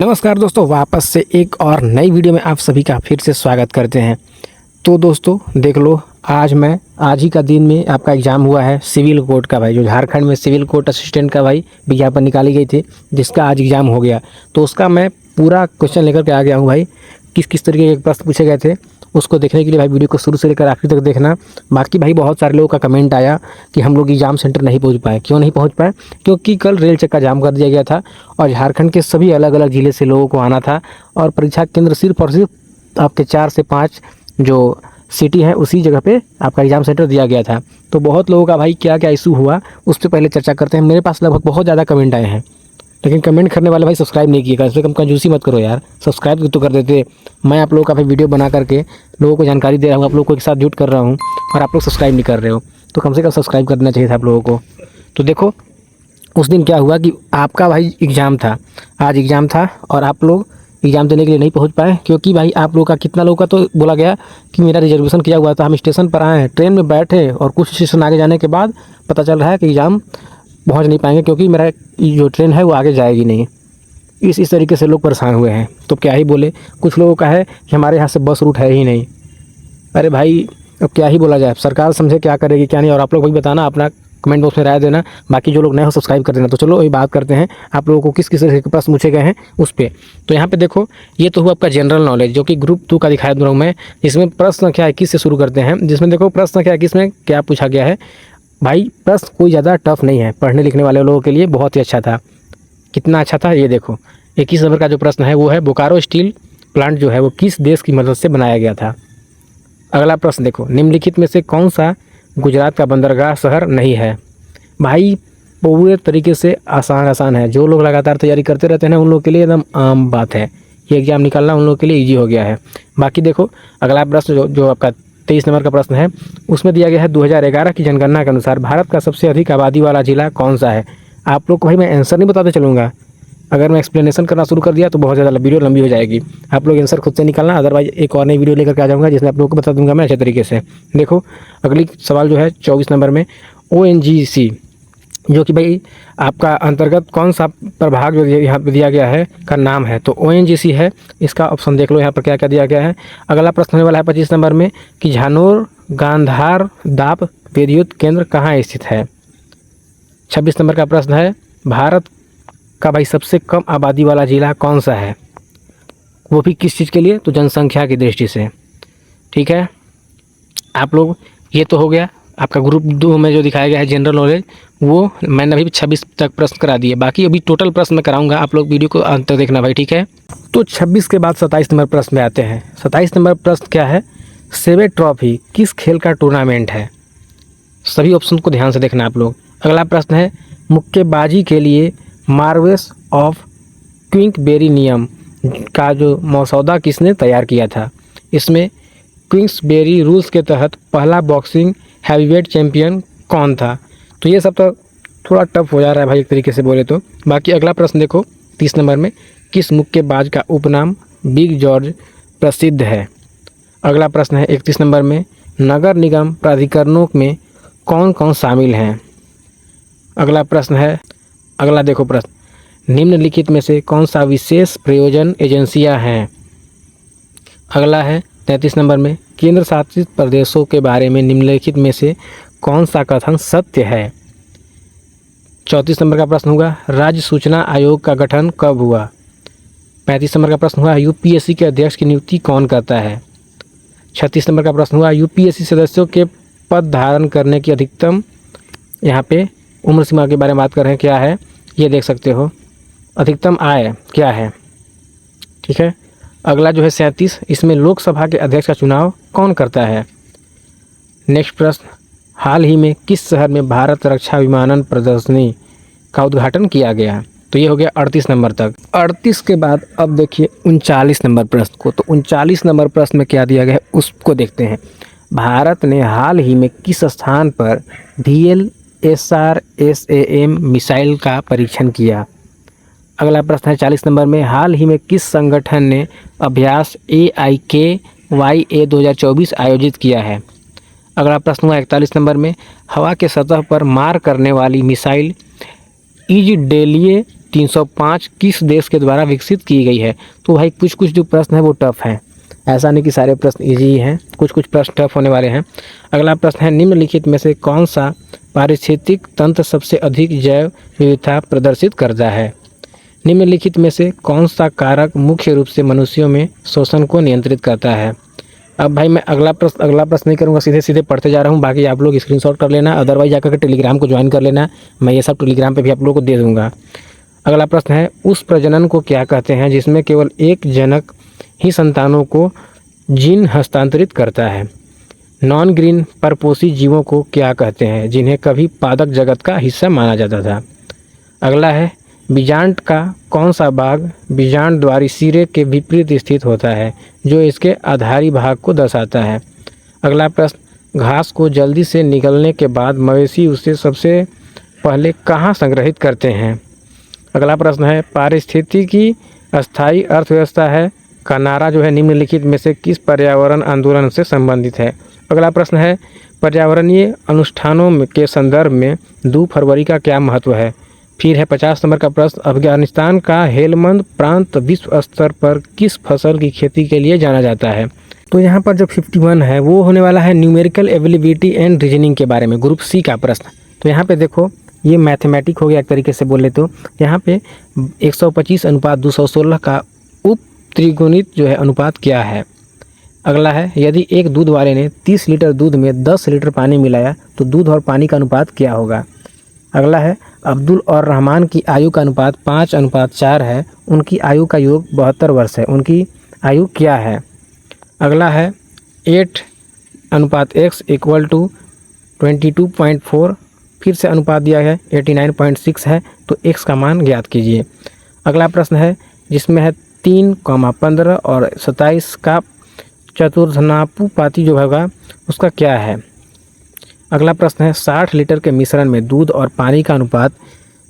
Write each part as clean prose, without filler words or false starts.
नमस्कार दोस्तों, वापस से एक और नई वीडियो में आप सभी का फिर से स्वागत करते हैं। तो दोस्तों देख लो, आज ही का दिन में आपका एग्ज़ाम हुआ है सिविल कोर्ट का भाई, जो झारखंड में सिविल कोर्ट असिस्टेंट का भाई विज्ञापन निकाली गई थी, जिसका आज एग्ज़ाम हो गया। तो उसका मैं पूरा क्वेश्चन लेकर के आ गया हूँ भाई। किस किस तरीके के प्रश्न पूछे गए थे उसको देखने के लिए भाई वीडियो को शुरू से लेकर आखिर तक देखना। बाकी भाई बहुत सारे लोगों का कमेंट आया कि हम लोग एग्ज़ाम सेंटर नहीं पहुंच पाए। क्यों नहीं पहुंच पाए? क्योंकि कल रेल चक्का जाम कर दिया गया था और झारखंड के सभी अलग अलग ज़िले से लोगों को आना था और परीक्षा केंद्र सिर्फ और सिर्फ आपके 4 से 5 जो सिटी है उसी जगह पे आपका एग्ज़ाम सेंटर दिया गया था। तो बहुत लोगों का भाई क्या क्या इशू हुआ उस पर पहले चर्चा करते हैं। मेरे पास लगभग बहुत ज़्यादा कमेंट आए हैं, लेकिन कमेंट करने वाले भाई सब्सक्राइब नहीं किएगा, इसलिए कम कंजूसी मत करो यार, सब्सक्राइब तो कर देते। मैं आप लोगों का भाई वीडियो बना करके लोगों को जानकारी दे रहा हूँ, आप लोगों को एक साथ जुट कर रहा हूँ और आप लोग सब्सक्राइब नहीं कर रहे हो, तो कम से कम सब्सक्राइब करना चाहिए था आप लोगों को। तो देखो उस दिन क्या हुआ कि आपका भाई एग्ज़ाम था, आज एग्ज़ाम था और आप लोग एग्ज़ाम देने के लिए नहीं पहुंच पाए। क्योंकि भाई आप लोगों का कितना लोगों का तो बोला गया कि मेरा रिजर्वेशन किया हुआ था, हम स्टेशन पर आए हैं, ट्रेन में बैठे और कुछ स्टेशन आगे जाने के बाद पता चल रहा है कि एग्ज़ाम पहुंच नहीं पाएंगे क्योंकि मेरा जो ट्रेन है वो आगे जाएगी नहीं। इस तरीके से लोग परेशान हुए हैं। तो क्या ही बोले, कुछ लोगों का है कि हमारे यहाँ से बस रूट है ही नहीं। अरे भाई अब क्या ही बोला जाए, सरकार समझे क्या करेगी क्या नहीं। और आप लोग भाई बताना, अपना कमेंट बॉक्स में राय देना। बाकी जो लोग नए हो सब्सक्राइब कर देना। तो चलो अभी बात करते हैं आप लोगों को किस किस तरह के प्रश्न पूछे गए हैं उस पर। तो यहाँ पे देखो, ये तो हुआ आपका जनरल नॉलेज जो कि ग्रुप 2 का दिखाया दूँ मैं, जिसमें प्रश्न संख्या 21 से शुरू करते हैं। जिसमें देखो प्रश्न संख्या 21 में क्या पूछा गया है भाई। प्रश्न कोई ज़्यादा टफ नहीं है, पढ़ने लिखने वाले लोगों के लिए बहुत ही अच्छा था। कितना अच्छा था ये देखो। 21 नंबर का जो प्रश्न है वो है बोकारो स्टील प्लांट जो है वो किस देश की मदद से बनाया गया था। अगला प्रश्न देखो, निम्नलिखित में से कौन सा गुजरात का बंदरगाह शहर नहीं है। भाई पूरे तरीके से आसान है, जो लोग लगातार तैयारी करते रहते हैं उन लोगों के लिए एकदम आम बात है, ये एग्जाम निकालना उन लोगों के लिए ईजी हो गया है। बाकी देखो अगला प्रश्न जो आपका 23 नंबर का प्रश्न है, उसमें दिया गया है 2011 की जनगणना के अनुसार भारत का सबसे अधिक आबादी वाला जिला कौन सा है। आप लोग को भाई मैं आंसर नहीं बताते चलूँगा, अगर मैं एक्सप्लेनेशन करना शुरू कर दिया तो बहुत ज़्यादा वीडियो लंबी हो जाएगी। आप लोग आंसर खुद से निकालना, अदरवाइज एक और नई वीडियो लेकर के आ जाऊँगा जिसमें आप लोगों को बता दूंगा मैं अच्छे तरीके से। देखो अगली सवाल जो है 24 नंबर में, ONGC जो कि भाई आपका अंतर्गत कौन सा प्रभाग जो यहाँ पे दिया गया है का नाम है, तो ONGC है। इसका ऑप्शन देख लो यहाँ पर क्या क्या दिया गया है। अगला प्रश्न होने वाला है 25 नंबर में कि झानोर गांधार दाप विद्युत केंद्र कहाँ स्थित है। 26 नंबर का प्रश्न है भारत का भाई सबसे कम आबादी वाला जिला कौन सा है, वो भी किस चीज़ के लिए, तो जनसंख्या की दृष्टि से। ठीक है, आप लोग ये तो हो गया आपका ग्रुप 2 में जो दिखाया गया है जनरल नॉलेज, वो मैंने अभी 26 तक प्रश्न करा दिए। बाकी अभी टोटल प्रश्न मैं कराऊंगा, आप लोग वीडियो को अंत तक देखना भाई। ठीक है, तो 26 के बाद 27 नंबर प्रश्न में आते हैं। 27 नंबर प्रश्न क्या है, सेवे ट्रॉफी किस खेल का टूर्नामेंट है। सभी ऑप्शन को ध्यान से देखना आप लोग। अगला प्रश्न है मुक्केबाजी के लिए मार्वेस ऑफ क्विंकबेरी नियम का जो मसौदा किसने तैयार किया था। इसमें क्विंक्सबेरी रूल्स के तहत पहला बॉक्सिंग हैवीवेट चैंपियन कौन था। तो ये सब तो थोड़ा टफ हो जा रहा है भाई एक तरीके से बोले तो। बाकी अगला प्रश्न देखो 30 नंबर में, किस मुक्केबाज का उपनाम बिग जॉर्ज प्रसिद्ध है। अगला प्रश्न है 31 नंबर में, नगर निगम प्राधिकरणों में कौन कौन शामिल हैं। अगला प्रश्न है, अगला देखो प्रश्न, निम्नलिखित में से कौन सा विशेष प्रयोजन एजेंसियां हैं। अगला है 33 नंबर में, केंद्र शासित प्रदेशों के बारे में निम्नलिखित में से कौन सा कथन सत्य है। 34 नंबर का प्रश्न हुआ राज्य सूचना आयोग का गठन कब हुआ। 35 नंबर का प्रश्न हुआ UPSC के अध्यक्ष की नियुक्ति कौन करता है। 36 नंबर का प्रश्न हुआ UPSC सदस्यों के पद धारण करने की अधिकतम, यहाँ पे उम्र सीमा के बारे में बात कर रहे हैं, क्या है ये देख सकते हो, अधिकतम आय क्या है। ठीक है, अगला जो है 37, इसमें लोकसभा के अध्यक्ष का चुनाव कौन करता है। नेक्स्ट प्रश्न, हाल ही में किस शहर में भारत रक्षा विमानन प्रदर्शनी का उद्घाटन किया गया। तो ये हो गया 38 नंबर तक। 38 के बाद अब देखिए 39 नंबर प्रश्न को। तो 39 नंबर प्रश्न में क्या दिया गया है उसको देखते हैं। भारत ने हाल ही में किस स्थान पर VLSRSAM मिसाइल का परीक्षण किया। अगला प्रश्न है 40 नंबर में, हाल ही में किस संगठन ने अभ्यास AIKYA 2024 आयोजित किया है। अगला प्रश्न हुआ 41 नंबर में, हवा के सतह पर मार करने वाली मिसाइल इजडेलिए 305 किस देश के द्वारा विकसित की गई है। तो भाई कुछ कुछ जो प्रश्न है वो टफ हैं, ऐसा नहीं कि सारे प्रश्न इजी हैं, कुछ कुछ प्रश्न टफ होने वाले हैं। अगला प्रश्न है, निम्नलिखित में से कौन सा पारिस्थितिक तंत्र सबसे अधिक जैव विविधता प्रदर्शित करता है। निम्नलिखित में से कौन सा कारक मुख्य रूप से मनुष्यों में शोषण को नियंत्रित करता है। अब भाई मैं अगला प्रश्न नहीं करूँगा, सीधे सीधे पढ़ते जा रहा हूँ, बाकी आप लोग स्क्रीनशॉट कर लेना, अदरवाइज जाकर के टेलीग्राम को ज्वाइन कर लेना, मैं ये सब टेलीग्राम पे भी आप लोगों को दे दूँगा। अगला प्रश्न है, उस प्रजनन को क्या कहते हैं जिसमें केवल एक जनक ही संतानों को जीन हस्तांतरित करता है। नॉन ग्रीन परपोषी जीवों को क्या कहते हैं जिन्हें कभी पादप जगत का हिस्सा माना जाता था। अगला है, बीजांड का कौन सा भाग बीजांड द्वारी सिरे के विपरीत स्थित होता है जो इसके आधारी भाग को दर्शाता है। अगला प्रश्न, घास को जल्दी से निकलने के बाद मवेशी उसे सबसे पहले कहाँ संग्रहित करते हैं। अगला प्रश्न है, पारिस्थितिकी अस्थायी अर्थव्यवस्था है का नारा जो है निम्नलिखित में से किस पर्यावरण आंदोलन से संबंधित है। अगला प्रश्न है, पर्यावरणीय अनुष्ठानों के संदर्भ में 2 फरवरी का क्या महत्व है। फिर है 50 नंबर का प्रश्न, अफगानिस्तान का हेलमंद प्रांत विश्व स्तर पर किस फसल की खेती के लिए जाना जाता है। तो यहाँ पर जो 51 है वो होने वाला है न्यूमेरिकल एबिलिटी एंड रीजनिंग के बारे में, ग्रुप सी का प्रश्न। तो यहाँ पे देखो, ये मैथमेटिक हो गया एक तरीके से बोले तो। यहाँ पे 125:216 का उप त्रिगुणित जो है अनुपात क्या है। अगला है, यदि एक दूध वाले ने 30 लीटर दूध में 10 लीटर पानी मिलाया तो दूध और पानी का अनुपात क्या होगा। अगला है, अब्दुल और रहमान की आयु का अनुपात 5:4 है, उनकी आयु का योग 72 वर्ष है, उनकी आयु क्या है। अगला है, 8:x = 22.4, फिर से अनुपात दिया है 89.6 है, तो x का मान ज्ञात कीजिए। अगला प्रश्न है जिसमें है 3,15 और 27 का चतुर्थानुपाती जो होगा उसका क्या है। अगला प्रश्न है, 60 लीटर के मिश्रण में दूध और पानी का अनुपात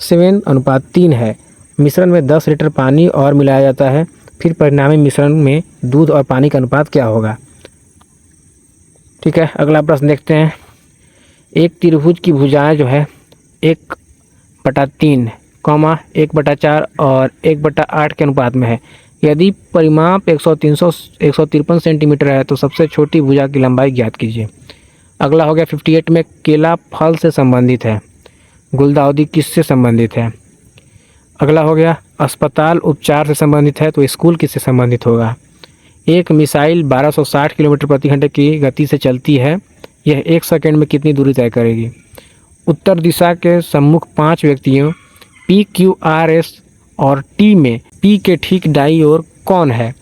7:3 है, मिश्रण में 10 लीटर पानी और मिलाया जाता है, फिर परिणामी मिश्रण में दूध और पानी का अनुपात क्या होगा। ठीक है, अगला प्रश्न देखते हैं, एक त्रिभुज की भुजाएं जो है 1/3, 1/4 और 1/8 के अनुपात में है। यदि परिमाप 153 सेंटीमीटर है तो सबसे छोटी भुजा की लंबाई ज्ञात कीजिए। अगला हो गया 58 में, केला फल से संबंधित है, गुलदाउदी किससे संबंधित है। अगला हो गया, अस्पताल उपचार से संबंधित है तो स्कूल किससे संबंधित होगा। एक मिसाइल 1260 किलोमीटर प्रति घंटे की गति से चलती है, यह 1 सेकंड में कितनी दूरी तय करेगी। उत्तर दिशा के सम्मुख 5 व्यक्तियों PQRS और T में P के ठीक दाईं ओर कौन है।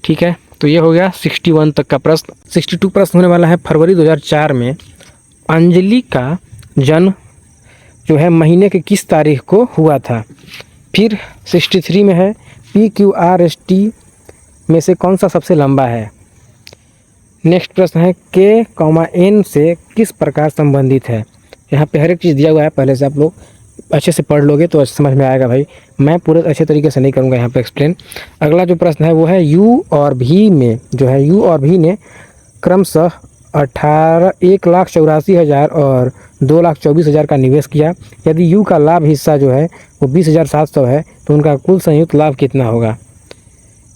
ठीक है, तो ये हो गया 61 तक का प्रश्न। 62 प्रश्न होने वाला है, फरवरी 2004 में अंजलि का जन्म जो है महीने के किस तारीख को हुआ था। फिर 63 में है, PQRST में से कौन सा सबसे लंबा है। नेक्स्ट प्रश्न है, K, N से किस प्रकार संबंधित है। यहाँ पे हर एक चीज़ दिया हुआ है, पहले से आप लोग अच्छे से पढ़ लोगे तो समझ में आएगा भाई, मैं पूरे अच्छे तरीके से नहीं करूँगा यहाँ पे एक्सप्लेन। अगला जो प्रश्न है वो है, U और V में जो है U और V ने क्रमशः 1,84,000 और 2,24,000 का निवेश किया। यदि U का लाभ हिस्सा जो है वो 20,700 है तो उनका कुल संयुक्त लाभ कितना होगा।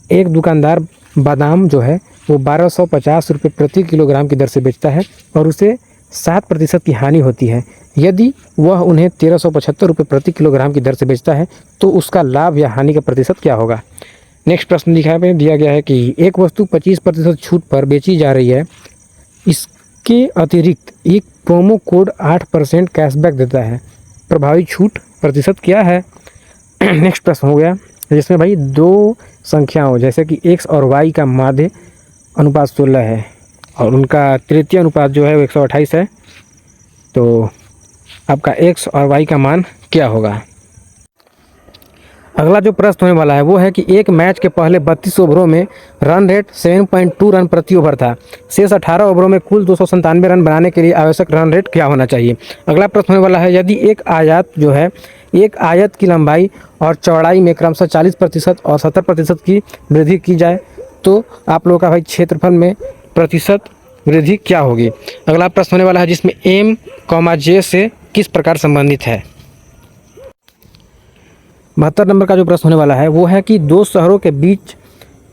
एक दुकानदार बादाम जो है वो 1250 रुपये प्रति किलोग्राम की दर से बेचता है और उसे 7% की हानि होती है। यदि वह उन्हें 1375 रुपये प्रति किलोग्राम की दर से बेचता है तो उसका लाभ या हानि का प्रतिशत क्या होगा। नेक्स्ट प्रश्न दिया गया है कि एक वस्तु 25% छूट पर बेची जा रही है, इसके अतिरिक्त एक प्रोमो कोड 8% कैशबैक देता है, प्रभावी छूट प्रतिशत क्या है। नेक्स्ट प्रश्न हो गया जिसमें भाई 2 संख्याओं जैसे कि x और y का माध्य अनुपात 16 है और उनका तृतीय अनुपात जो है वो 128 है, तो आपका x और y का मान क्या होगा। अगला जो प्रश्न होने वाला है वो है कि एक मैच के पहले 32 ओवरों में रन रेट 7.2 रन प्रति ओवर था, शेष 18 ओवरों में कुल 297 रन बनाने के लिए आवश्यक रन रेट क्या होना चाहिए। अगला प्रश्न होने वाला है, यदि एक आयत की लंबाई और चौड़ाई में क्रमशः 40% और 70% की वृद्धि की जाए तो आप लोगों का भाई क्षेत्रफल में प्रतिशत वृद्धि क्या होगी। अगला प्रश्न होने वाला है जिसमें M, J से किस प्रकार संबंधित है। 72 नंबर का जो प्रश्न होने वाला है वो है कि दो शहरों के बीच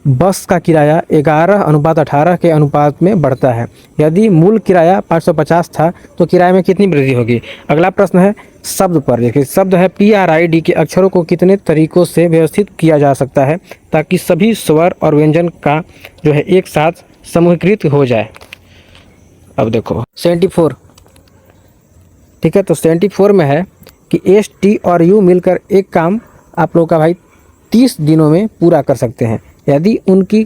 बस का किराया 11:18 के अनुपात में बढ़ता है। यदि मूल किराया 550 था तो किराए में कितनी वृद्धि होगी। अगला प्रश्न है शब्द पर। देखिए शब्द है PRID के अक्षरों को कितने तरीकों से व्यवस्थित किया जा सकता है ताकि सभी स्वर और व्यंजन का जो है एक साथ समूहीकृत हो जाए। अब देखो 74, ठीक है, तो 74 में है कि S, T और U मिलकर एक काम आप लोगों का भाई 30 दिनों में पूरा कर सकते हैं। यदि उनकी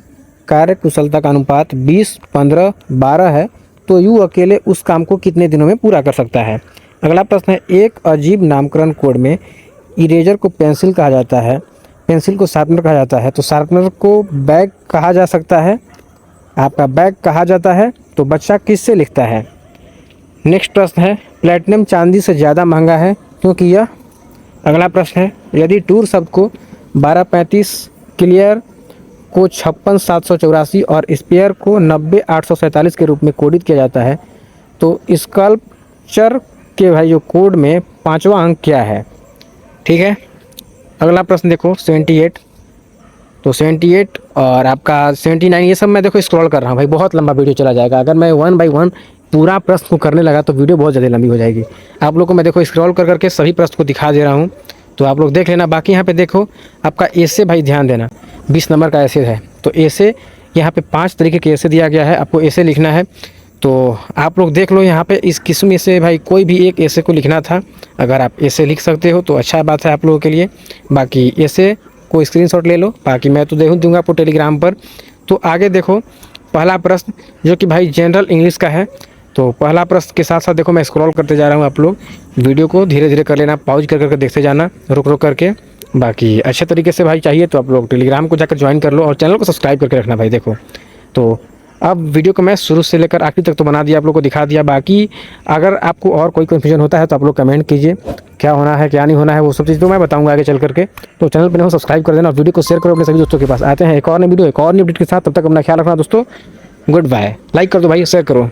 कार्य कुशलता का अनुपात 20, 15, 12 है तो U अकेले उस काम को कितने दिनों में पूरा कर सकता है। अगला प्रश्न है एक अजीब नामकरण कोड में इरेजर को पेंसिल कहा जाता है, पेंसिल को शार्पनर कहा जाता है, तो शार्पनर को बैग कहा जा सकता है, आपका बैग कहा जाता है, तो बच्चा किससे लिखता है। नेक्स्ट प्रश्न है प्लेटिनम चांदी से ज़्यादा महंगा है क्योंकि यह। अगला प्रश्न है यदि टूर शब्द को 1235, क्लियर को 56,784 और स्पेयर को 90,847 के रूप में कोडित किया जाता है तो स्कल्पचर के भाई जो कोड में 5वां अंक क्या है। ठीक है, अगला प्रश्न देखो 78, तो 78 और आपका 79, ये सब मैं देखो स्क्रॉल कर रहा हूँ भाई, बहुत लंबा वीडियो चला जाएगा। अगर मैं 1 बाय 1 पूरा प्रश्न को करने लगा तो वीडियो बहुत ज़्यादा लंबी हो जाएगी। आप लोग को मैं देखो स्क्रॉल कर करके सभी प्रश्न को दिखा दे रहा हूँ, तो आप लोग देख लेना। बाकी यहाँ पे देखो आपका ऐसे भाई ध्यान देना, 20 नंबर का ऐसे है, तो ऐसे यहाँ पे 5 तरीके के ऐसे दिया गया है, आपको ऐसे लिखना है। तो आप लोग देख लो यहाँ पे इस किस्म में से भाई कोई भी एक ऐसे को लिखना था। अगर आप ऐसे लिख सकते हो तो अच्छा बात है आप लोगों के लिए। बाकी ऐसे को स्क्रीनशॉट ले लो, बाकी मैं तो दूंगा आपको टेलीग्राम पर। तो आगे देखो पहला प्रश्न जो कि भाई जनरल इंग्लिश का है, तो पहला प्रश्न के साथ साथ देखो मैं स्क्रॉल करते जा रहा हूँ। आप लोग वीडियो को धीरे धीरे कर लेना, पॉज कर करके देखते जाना, रुक रुक करके। बाकी अच्छे तरीके से भाई चाहिए तो आप लोग टेलीग्राम को जाकर ज्वाइन कर लो और चैनल को सब्सक्राइब करके रखना भाई। देखो तो अब वीडियो को मैं शुरू से लेकर आखिर तक तो बना दिया, आप लोग को दिखा दिया। बाकी अगर आपको और कोई कन्फ्यूजन होता है तो आप लोग कमेंट कीजिए, क्या होना है क्या नहीं होना है वो सब चीज़ तो मैं बताऊंगा आगे चल करके। तो चैनल पर सब्सक्राइब कर देना और वीडियो को शेयर करो अपने सभी दोस्तों के पास। आते हैं एक और नई वीडियो एक और नई अपडेट के साथ, तब तक अपना ख्याल रखना दोस्तों। Good bye. लाइक कर दो भाई, शेयर करो।